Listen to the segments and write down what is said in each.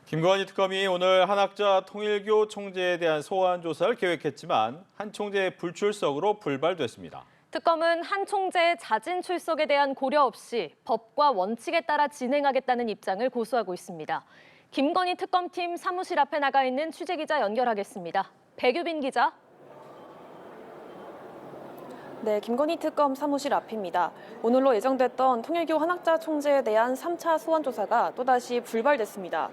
김건희 특검이 오늘 한학자 통일교 총재에 대한 소환 조사를 계획했지만 한 총재의 불출석으로 불발됐습니다. 특검은 한 총재의 자진 출석에 대한 고려 없이 법과 원칙에 따라 진행하겠다는 입장을 고수하고 있습니다. 김건희 특검팀 사무실 앞에 나가 있는 취재기자 연결하겠습니다. 백유빈 기자. 네, 김건희 특검 사무실 앞입니다. 오늘로 예정됐던 통일교 한학자 총재에 대한 3차 소환 조사가 또다시 불발됐습니다.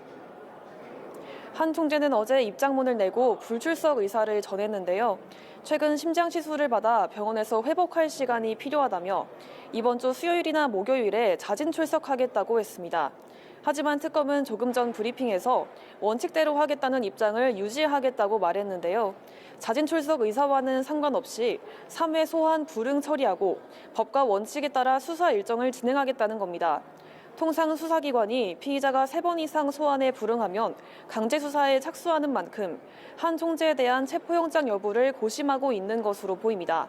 한 총재는 어제 입장문을 내고 불출석 의사를 전했는데요. 최근 심장 시술을 받아 병원에서 회복할 시간이 필요하다며 이번 주 수요일이나 목요일에 자진 출석하겠다고 했습니다. 하지만 특검은 조금 전 브리핑에서 원칙대로 하겠다는 입장을 유지하겠다고 말했는데요. 자진 출석 의사와는 상관없이 3회 소환 불응 처리하고 법과 원칙에 따라 수사 일정을 진행하겠다는 겁니다. 통상 수사기관이 피의자가 3번 이상 소환에 불응하면 강제 수사에 착수하는 만큼 한 총재에 대한 체포영장 여부를 고심하고 있는 것으로 보입니다.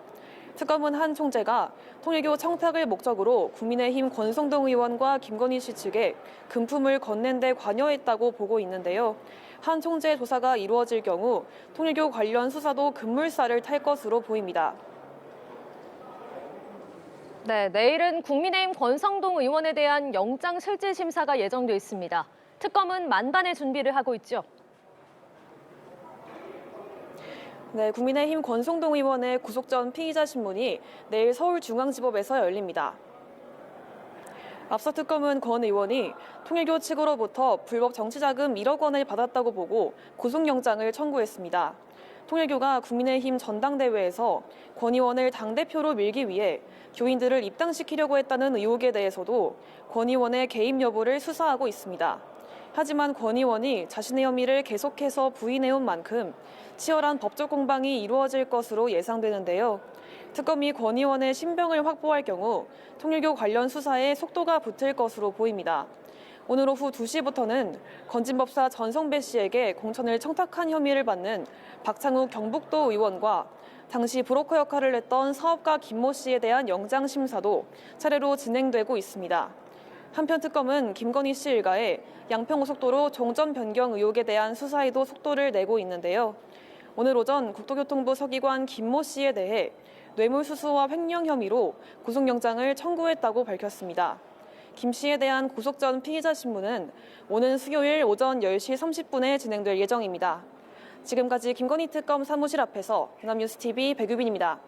특검은 한 총재가 통일교 청탁을 목적으로 국민의힘 권성동 의원과 김건희 씨 측에 금품을 건넨 데 관여했다고 보고 있는데요. 한 총재의 조사가 이루어질 경우 통일교 관련 수사도 급물살을 탈 것으로 보입니다. 네, 내일은 국민의힘 권성동 의원에 대한 영장 실질 심사가 예정돼 있습니다. 특검은 만반의 준비를 하고 있죠. 네, 국민의힘 권성동 의원의 구속 전 피의자 신문이 내일 서울중앙지법에서 열립니다. 앞서 특검은 권 의원이 통일교 측으로부터 불법 정치자금 1억 원을 받았다고 보고 구속영장을 청구했습니다. 통일교가 국민의힘 전당대회에서 권 의원을 당대표로 밀기 위해 교인들을 입당시키려고 했다는 의혹에 대해서도 권 의원의 개입 여부를 수사하고 있습니다. 하지만 권 의원이 자신의 혐의를 계속해서 부인해온 만큼 치열한 법적 공방이 이루어질 것으로 예상되는데요. 특검이 권 의원의 신병을 확보할 경우 통일교 관련 수사에 속도가 붙을 것으로 보입니다. 오늘 오후 2시부터는 건진법사 전성배 씨에게 공천을 청탁한 혐의를 받는 박창욱 경북도 의원과 당시 브로커 역할을 했던 사업가 김모 씨에 대한 영장 심사도 차례로 진행되고 있습니다. 한편 특검은 김건희 씨 일가의 양평고속도로 종전 변경 의혹에 대한 수사에도 속도를 내고 있는데요. 오늘 오전 국토교통부 서기관 김모 씨에 대해 뇌물수수와 횡령 혐의로 구속영장을 청구했다고 밝혔습니다. 김 씨에 대한 구속 전 피의자 신문은 오는 수요일 오전 10시 30분에 진행될 예정입니다. 지금까지 김건희 특검 사무실 앞에서 연합뉴스TV 백유빈입니다.